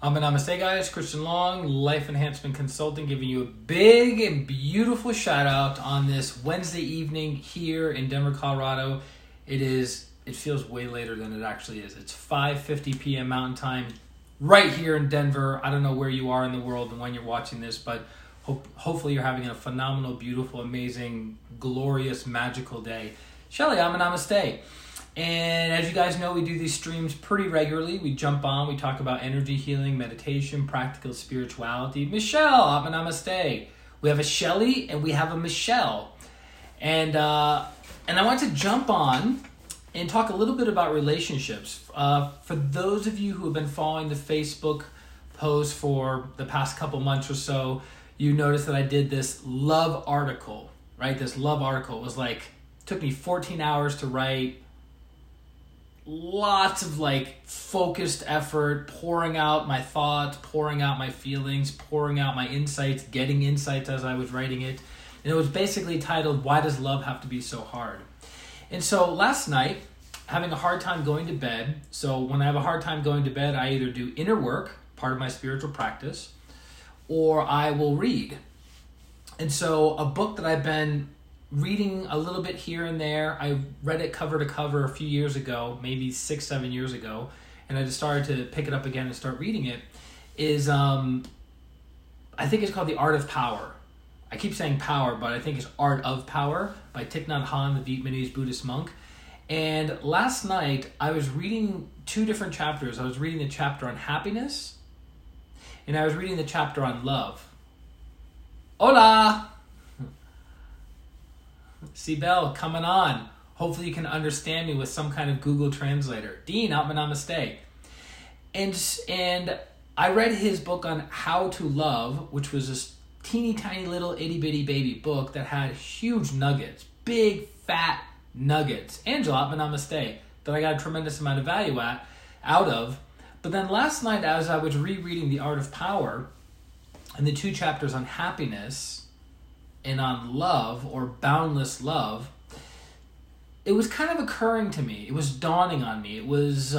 Namaste guys, ChristianRLong, Life Enhancement Consulting, giving you a big and beautiful shout out on this Wednesday evening here in Denver, Colorado. It feels way later than it actually is. It's 5:50 p.m. Mountain Time right here in Denver. I don't know where you are in the world and when you're watching this, but hopefully you're having a phenomenal, beautiful, amazing, glorious, magical day. Shelly, Namaste. And as you guys know, we do these streams pretty regularly. We jump on, we talk about energy healing, meditation, practical spirituality. Michelle, Namaste. We have a Shelly and we have a Michelle. And I want to jump on and talk a little bit about relationships. For those of you who have been following the Facebook post for the past couple months or so, you noticed that I did this love article, right? This love article was took me 14 hours to write. Lots of focused effort, pouring out my thoughts, pouring out my feelings, pouring out my insights, getting insights as I was writing it. And it was basically titled, Why Does Love Have to Be So Hard? And so last night, having a hard time going to bed. So when I have a hard time going to bed, I either do inner work, part of my spiritual practice, or I will read. And so a book that I've been reading a little bit here and there, I read it cover to cover a few years ago, maybe 6-7 years ago, and I just started to pick it up again and start reading it, is I think it's called The Art of Power. I keep saying power, but I think it's Art of Power by Thich Nhat Hahn, the Vietnamese Buddhist monk. And last night I was reading two different chapters. I was reading the chapter on happiness, and I was reading the chapter on love. Hola! Sibel, coming on. Hopefully you can understand me with some kind of Google Translator. Dean, Namaste. And I read his book on how to love, which was this teeny tiny little itty bitty baby book that had huge nuggets, big fat nuggets. Angela, Namaste, that I got a tremendous amount of value out of. But then last night, as I was rereading The Art of Power and the two chapters on happiness and on love, or boundless love, it was kind of occurring to me. It was dawning on me. It was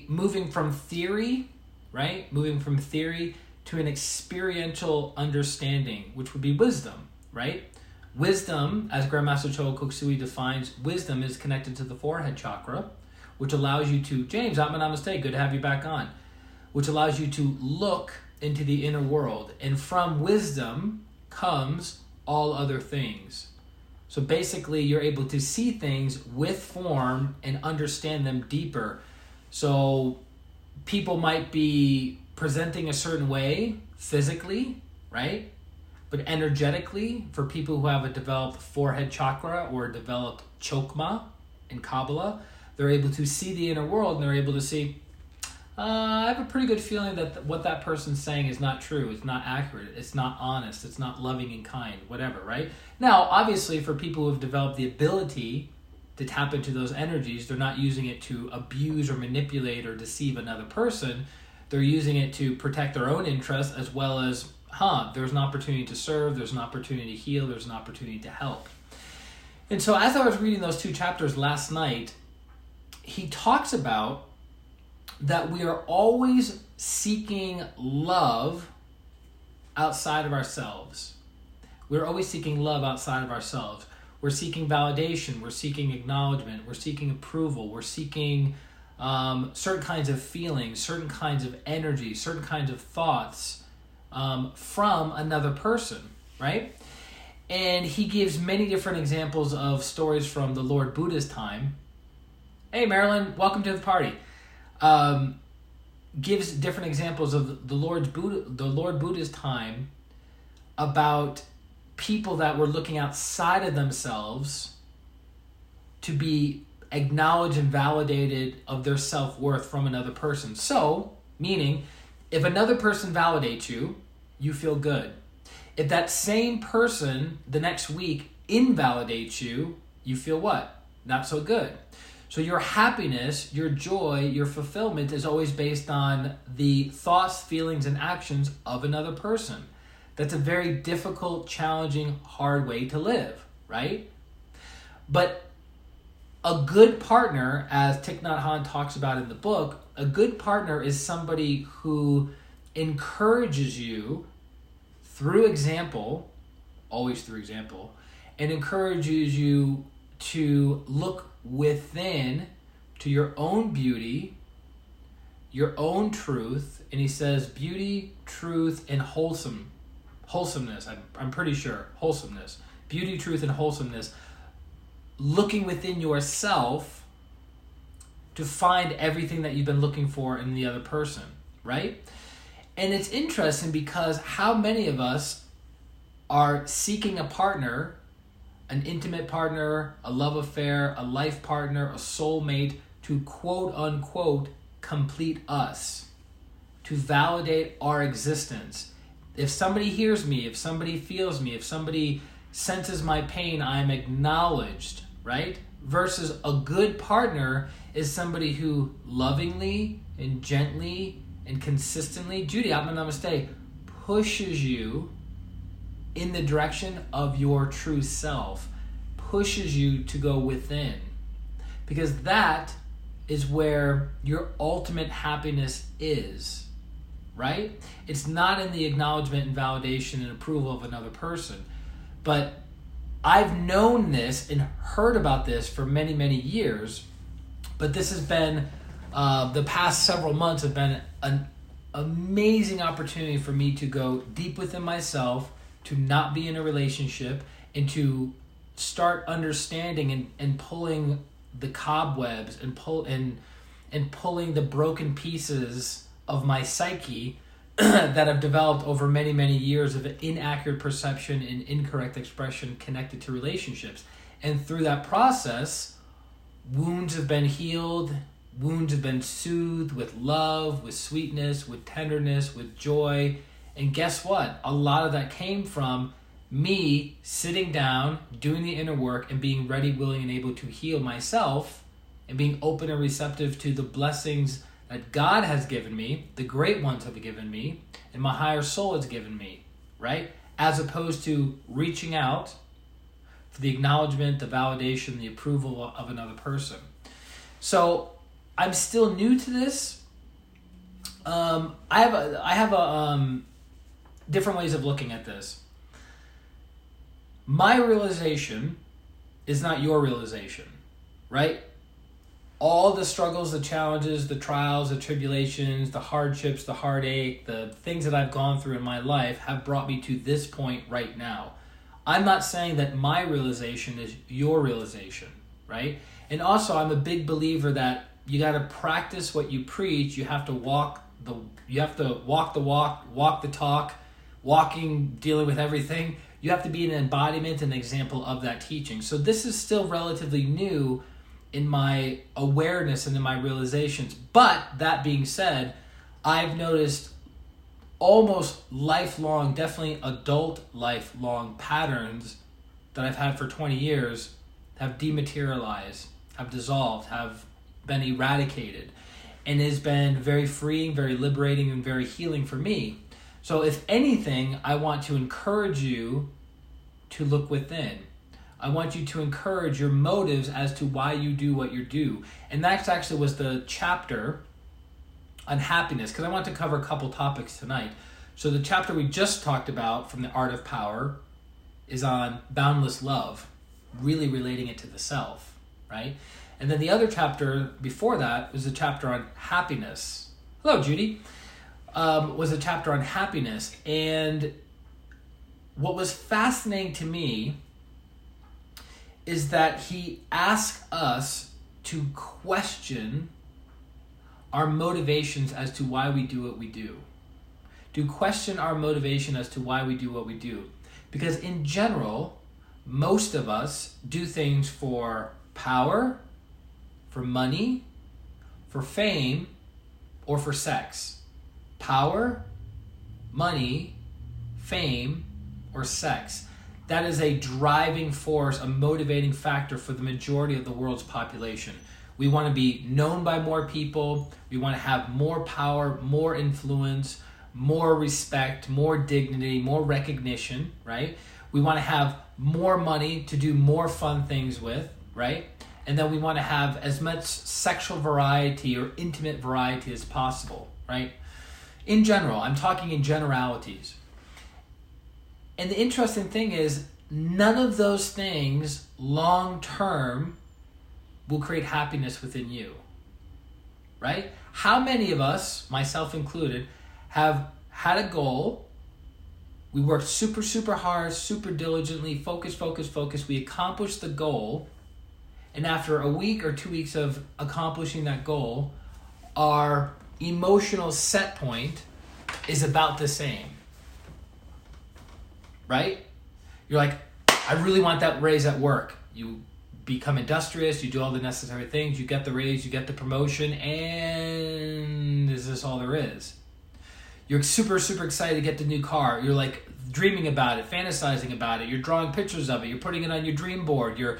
moving from theory, right? Moving from theory to an experiential understanding, which would be wisdom, right? Wisdom, as Grandmaster Choa Kok Sui defines, wisdom is connected to the forehead chakra, which allows you to, James, Namaste, good to have you back on, which allows you to look into the inner world. And from wisdom comes all other things. So basically, you're able to see things with form and understand them deeper. So people might be presenting a certain way physically, right? But energetically, for people who have a developed forehead chakra or a developed chokma in Kabbalah, they're able to see the inner world, and they're able to see, I have a pretty good feeling that what that person's saying is not true. It's not accurate. It's not honest. It's not loving and kind, whatever, right? Now, obviously, for people who have developed the ability to tap into those energies, they're not using it to abuse or manipulate or deceive another person. They're using it to protect their own interests, as well as, there's an opportunity to serve, there's an opportunity to heal, there's an opportunity to help. And so as I was reading those two chapters last night, he talks about that we are always seeking love outside of ourselves. We're always seeking love outside of ourselves. We're seeking validation. We're seeking acknowledgement. We're seeking approval. We're seeking certain kinds of feelings, certain kinds of energy, certain kinds of thoughts from another person, right? And he gives many different examples of stories from the Lord Buddha's time. Hey, Marilyn, welcome to the party. Gives different examples of the Lord Buddha's time about people that were looking outside of themselves to be acknowledged and validated of their self-worth from another person. So, meaning, if another person validates you, you feel good. If that same person the next week invalidates you, you feel what? Not so good. So your happiness, your joy, your fulfillment is always based on the thoughts, feelings, and actions of another person. That's a very difficult, challenging, hard way to live, right? But a good partner, as Thich Nhat Hahn talks about in the book, a good partner is somebody who encourages you through example, always through example, and encourages you to look within to your own beauty, your own truth. And he says beauty, truth, and wholesomeness. I'm pretty sure wholesomeness, beauty, truth, and wholesomeness. Looking within yourself to find everything that you've been looking for in the other person, right? And it's interesting because how many of us are seeking a partner, an intimate partner, a love affair, a life partner, a soulmate, to quote unquote complete us, to validate our existence. If somebody hears me, if somebody feels me, if somebody senses my pain, I'm acknowledged, right? Versus a good partner is somebody who lovingly and gently and consistently, Judy, namaste, pushes you in the direction of your true self, pushes you to go within. Because that is where your ultimate happiness is, right? It's not in the acknowledgement and validation and approval of another person. But I've known this and heard about this for many, many years, but this has been, the past several months have been an amazing opportunity for me to go deep within myself, to not be in a relationship, and to start understanding and pulling the cobwebs and pulling the broken pieces of my psyche that have developed over many, many years of inaccurate perception and incorrect expression connected to relationships. And through that process, wounds have been healed, wounds have been soothed with love, with sweetness, with tenderness, with joy. And guess what? A lot of that came from me sitting down, doing the inner work, and being ready, willing, and able to heal myself, and being open and receptive to the blessings that God has given me, the great ones have given me, and my higher soul has given me, right? As opposed to reaching out for the acknowledgement, the validation, the approval of another person. So I'm still new to this. I have different ways of looking at this. My realization is not your realization, right? All the struggles, the challenges, the trials, the tribulations, the hardships, the heartache, the things that I've gone through in my life have brought me to this point right now. I'm not saying that my realization is your realization, right? And also, I'm a big believer that you got to practice what you preach. You have to walk the walk, walk the talk, walking, dealing with everything. You have to be an embodiment and example of that teaching. So this is still relatively new in my awareness and in my realizations. But that being said, I've noticed almost lifelong, definitely adult lifelong patterns that I've had for 20 years have dematerialized, have dissolved, have been eradicated. And it has been very freeing, very liberating, and very healing for me. So if anything, I want to encourage you to look within. I want you to encourage your motives as to why you do what you do. And that actually was the chapter on happiness, because I want to cover a couple topics tonight. So the chapter we just talked about from The Art of Power is on boundless love, really relating it to the self, right? And then the other chapter before that was a chapter on happiness. Hello, Judy. Was a chapter on happiness. And what was fascinating to me is that he asked us to question our motivations as to why we do what we do. To question our motivation as to why we do what we do. Because in general, most of us do things for power, for money, for fame, or for sex. Power, money, fame, or sex. That is a driving force, a motivating factor for the majority of the world's population. We want to be known by more people. We want to have more power, more influence, more respect, more dignity, more recognition, right? We want to have more money to do more fun things with, right? And then we want to have as much sexual variety or intimate variety as possible, right? In general, I'm talking in generalities. And the interesting thing is, none of those things long-term will create happiness within you, right? How many of us, myself included, have had a goal? We worked super, super hard, super diligently, focus. We accomplished the goal. And after a week or 2 weeks of accomplishing that goal, our emotional set point is about the same. Right? You're like, I really want that raise at work. You become industrious, you do all the necessary things, you get the raise, you get the promotion, and is this all there is? You're super, super excited to get the new car. You're like dreaming about it, fantasizing about it. You're drawing pictures of it. You're putting it on your dream board. You're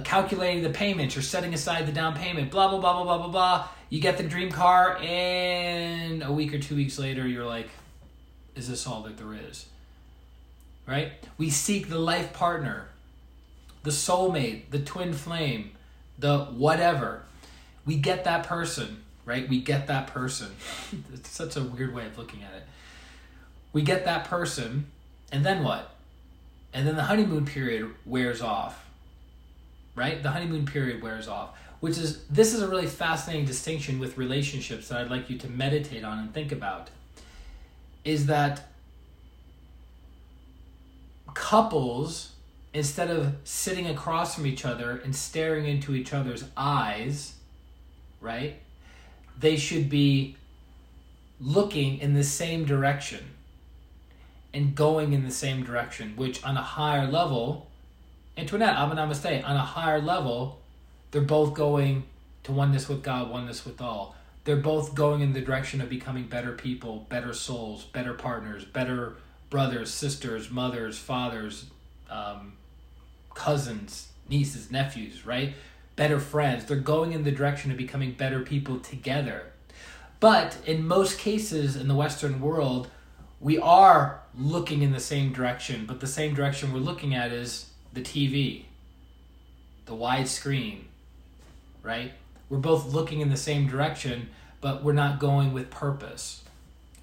calculating the payments, you're setting aside the down payment, blah, blah, blah, blah, blah, blah, blah. You get the dream car, and a week or 2 weeks later, you're like, is this all that there is? Right? We seek the life partner, the soulmate, the twin flame, the whatever. We get that person, right? We get that person. It's such a weird way of looking at it. We get that person, and then what? And then the honeymoon period wears off. Right? The honeymoon period wears off, this is a really fascinating distinction with relationships that I'd like you to meditate on and think about, is that couples, instead of sitting across from each other and staring into each other's eyes, right? They should be looking in the same direction and going in the same direction, which on a higher level, Antoinette, namaste, on a higher level, they're both going to oneness with God, oneness with all. They're both going in the direction of becoming better people, better souls, better partners, better brothers, sisters, mothers, fathers, cousins, nieces, nephews, right? Better friends. They're going in the direction of becoming better people together. But in most cases in the Western world, we are looking in the same direction, but the same direction we're looking at is the TV, the wide screen, right? We're both looking in the same direction, but we're not going with purpose.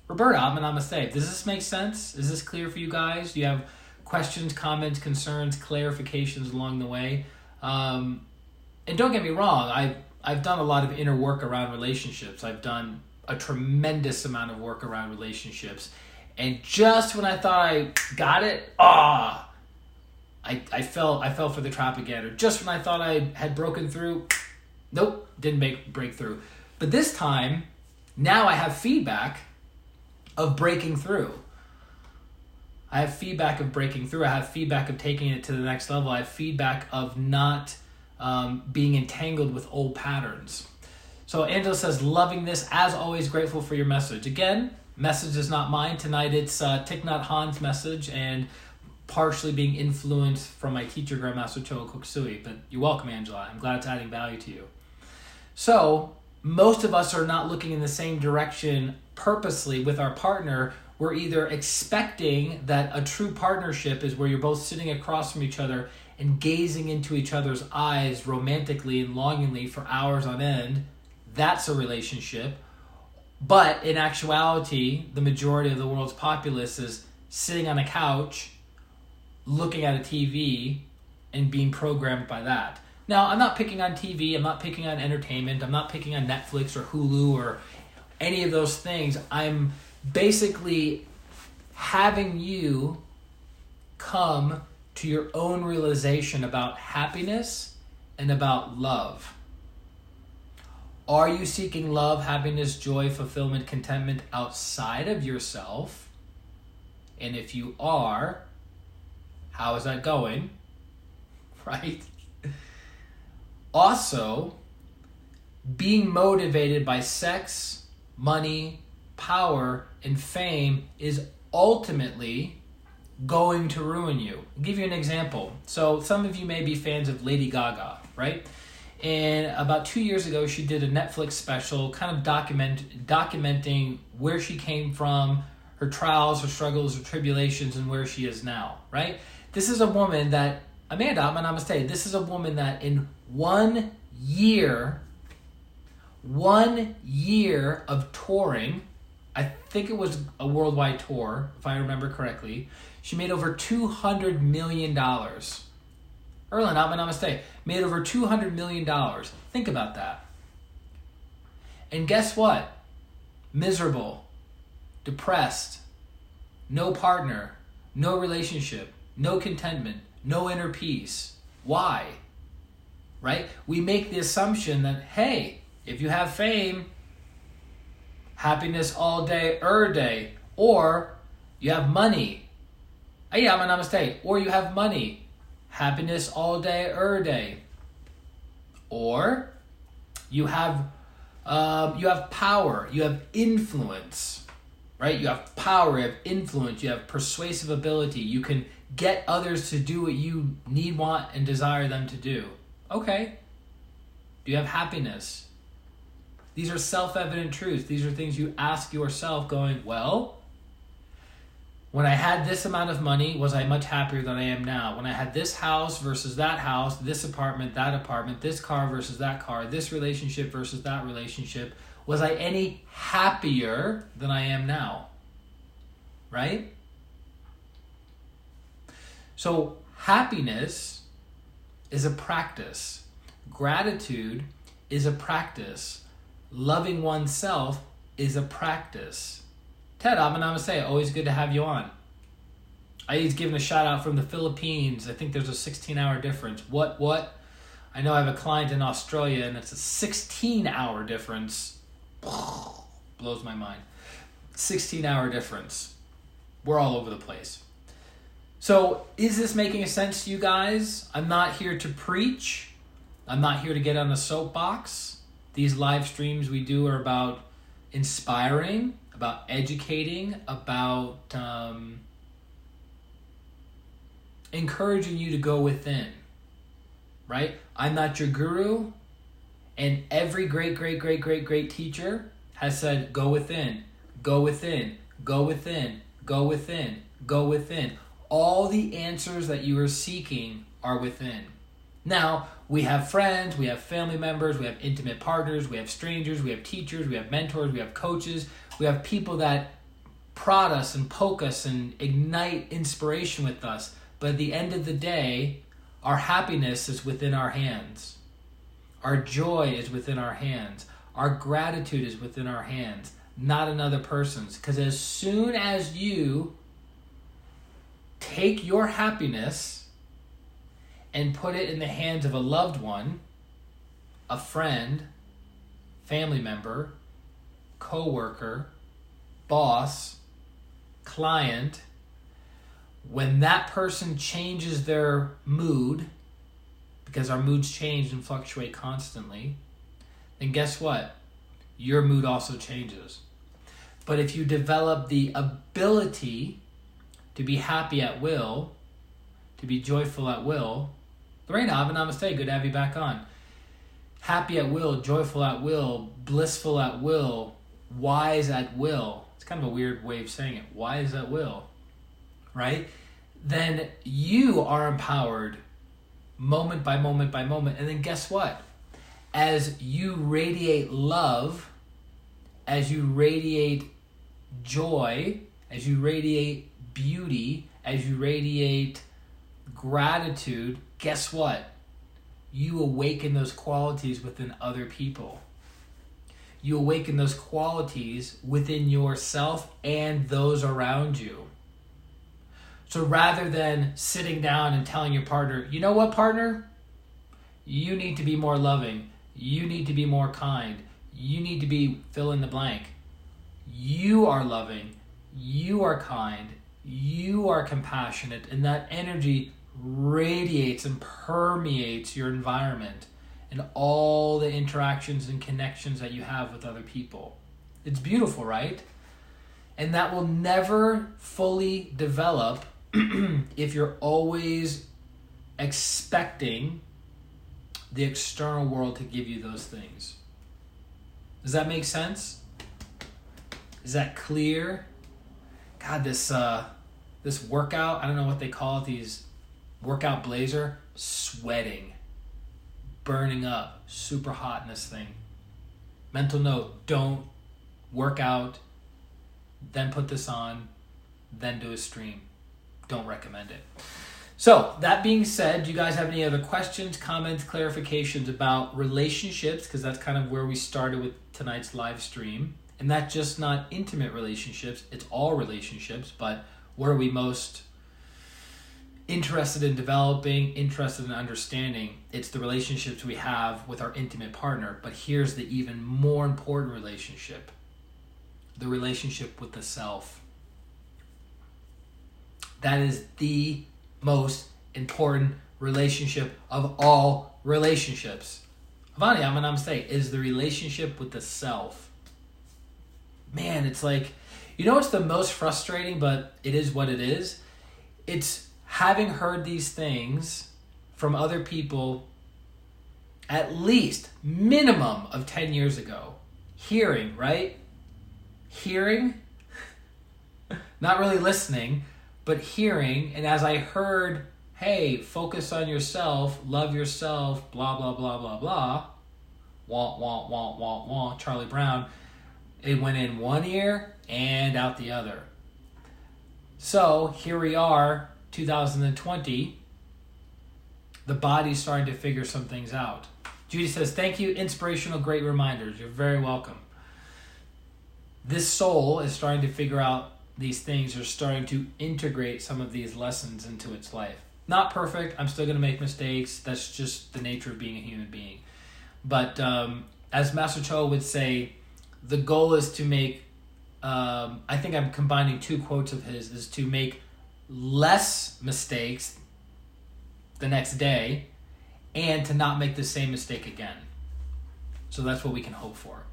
Roberta, namaste. Does this make sense? Is this clear for you guys? Do you have questions, comments, concerns, clarifications along the way? And don't get me wrong, I've done a lot of inner work around relationships. I've done a tremendous amount of work around relationships. And just when I thought I got it, I fell for the trap again. Or just when I thought I had broken through, nope, didn't break through. But this time, now I have feedback of breaking through. I have feedback of breaking through. I have feedback of taking it to the next level. I have feedback of not being entangled with old patterns. So Angela says, loving this, as always, grateful for your message. Again, message is not mine. Tonight it's Thich Nhat Hanh's message, and partially being influenced from my teacher, Grandmaster Choa Kok Sui. But you're welcome, Angela. I'm glad it's adding value to you. So most of us are not looking in the same direction purposely with our partner. We're either expecting that a true partnership is where you're both sitting across from each other and gazing into each other's eyes romantically and longingly for hours on end. That's a relationship. But in actuality, the majority of the world's populace is sitting on a couch, looking at a TV, and being programmed by that. Now, I'm not picking on TV, I'm not picking on entertainment, I'm not picking on Netflix or Hulu or any of those things. I'm basically having you come to your own realization about happiness and about love. Are you seeking love, happiness, joy, fulfillment, contentment outside of yourself? And if you are, how is that going? Right? Also, being motivated by sex, money, power, and fame is ultimately going to ruin you. I'll give you an example. So some of you may be fans of Lady Gaga, right? And about 2 years ago, she did a Netflix special kind of documenting where she came from, her trials, her struggles, her tribulations, and where she is now, right? This is a woman that, Amanda, namaste, this is a woman that in 1 year of touring. I think it was a worldwide tour, if I remember correctly. She made over $200 million. Erlen, namaste. Made over $200 million. Think about that. And guess what? Miserable, depressed, no partner, no relationship, no contentment, no inner peace. Why? Right? We make the assumption that, hey, if you have fame, happiness all day, day, or you have money. Namaste. Or you have money, happiness all day, day. Or you have power, you have influence, right? You have power, you have influence, you have persuasive ability. You can get others to do what you need, want, and desire them to do. Okay. Do you have happiness? These are self-evident truths. These are things you ask yourself going, well, when I had this amount of money, was I much happier than I am now? When I had this house versus that house, this apartment, this car versus that car, this relationship versus that relationship, was I any happier than I am now? Right? So happiness is a practice. Gratitude is a practice. Loving oneself is a practice. Ted, namaste. Always good to have you on. He's giving a shout out from the Philippines. I think there's a 16-hour difference. What? I know I have a client in Australia and it's a 16-hour difference. Blows my mind. 16-hour difference. We're all over the place. So is this making sense to you guys? I'm not here to preach. I'm not here to get on a soapbox. These live streams we do are about inspiring, about educating, about encouraging you to go within, right? I'm not your guru, and every great teacher has said, go within, go within, go within, go within, go within. All the answers that you are seeking are within. Now, we have friends, we have family members, we have intimate partners, we have strangers, we have teachers, we have mentors, we have coaches, we have people that prod us and poke us and ignite inspiration with us. But at the end of the day, our happiness is within our hands. Our joy is within our hands. Our gratitude is within our hands, not another person's. Because as soon as you take your happiness and put it in the hands of a loved one, a friend, family member, coworker, boss, client, when that person changes their mood, because our moods change and fluctuate constantly, then guess what? Your mood also changes. But if you develop the ability to be happy at will, to be joyful at will, Lorena, namaste, good to have you back on. Happy at will, joyful at will, blissful at will, wise at will. It's kind of a weird way of saying it. Wise at will, right? Then you are empowered moment by moment by moment. And then guess what? As you radiate love, as you radiate joy, as you radiate beauty, as you radiate gratitude, guess what? You awaken those qualities within other people. You awaken those qualities within yourself and those around you. So rather than sitting down and telling your partner, you know what, partner? You need to be more loving. You need to be more kind. You need to be fill in the blank. You are loving. You are kind. You are compassionate. And that energy radiates and permeates your environment and all the interactions and connections that you have with other people. It's beautiful, right? And that will never fully develop if you're always expecting the external world to give you those things. Does that make sense? Is that clear? God, this workout, I don't know what they call it, these workout blazer, sweating, burning up, super hot in this thing. Mental note, don't work out, then put this on, then do a stream. Don't recommend it. So, that being said, do you guys have any other questions, comments, clarifications about relationships? Because that's kind of where we started with tonight's live stream. And that's just not intimate relationships, it's all relationships, but what are we most interested in developing, interested in understanding? It's the relationships we have with our intimate partner. But here's the even more important relationship, the relationship with the self. That is the most important relationship of all relationships. Avani, I'm going to say, is the relationship with the self. Man, it's like, you know what's the most frustrating, but it is what it is? It's having heard these things from other people at least minimum of 10 years ago. Hearing, right? Hearing, not really listening, but hearing. And as I heard, hey, focus on yourself, love yourself, blah, blah, blah, blah, blah, wah, wah, wah, wah, wah, Charlie Brown, it went in one ear and out the other. So here we are, 2020. The body's starting to figure some things out. Judy says, thank you, inspirational, great reminders. You're very welcome. This soul is starting to figure out these things, are starting to integrate some of these lessons into its life. Not perfect. I'm still going to make mistakes. That's just the nature of being a human being. But as Master Cho would say, the goal is to make, I think I'm combining two quotes of his, is to make less mistakes the next day and to not make the same mistake again. So that's what we can hope for.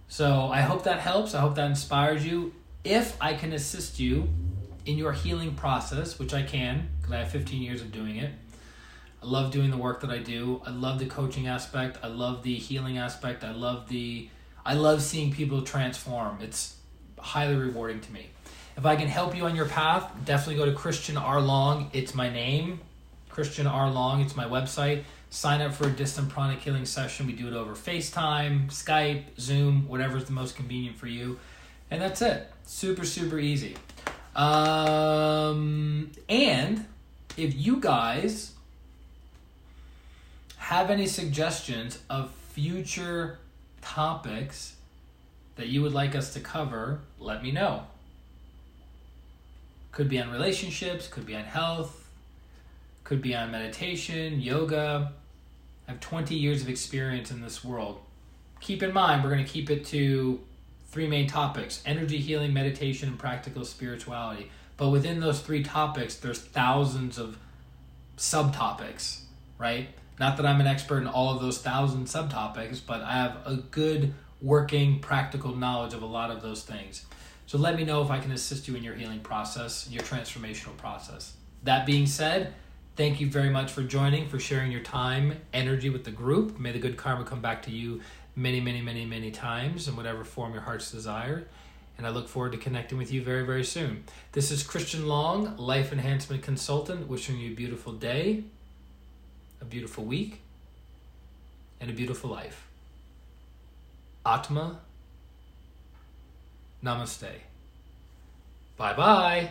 So I hope that helps. I hope that inspires you. If I can assist you in your healing process, which I can, because I have 15 years of doing it. I love doing the work that I do. I love the coaching aspect. I love the healing aspect. I love seeing people transform. It's highly rewarding to me. If I can help you on your path, definitely go to ChristianRLong. It's my name, ChristianRLong. It's my website. Sign up for a distant pranic healing session. We do it over FaceTime, Skype, Zoom, whatever's the most convenient for you. And that's it. Super, super easy. And if you guys have any suggestions of future topics that you would like us to cover, let me know. Could be on relationships, could be on health, could be on meditation, yoga. I have 20 years of experience in this world. Keep in mind, we're going to keep it to 3 main topics: energy, healing, meditation, and practical spirituality. But within those 3 topics, there's thousands of subtopics, right? Not that I'm an expert in all of those 1,000 subtopics, but I have a good working practical knowledge of a lot of those things. So let me know if I can assist you in your healing process, your transformational process. That being said, thank you very much for joining, for sharing your time, energy with the group. May the good karma come back to you many, many, many, many times in whatever form your heart's desire. And I look forward to connecting with you very, very soon. This is Christian Long, Life Enhancement Consultant, wishing you a beautiful day, a beautiful week, and a beautiful life. Atma, Namaste. Bye-bye.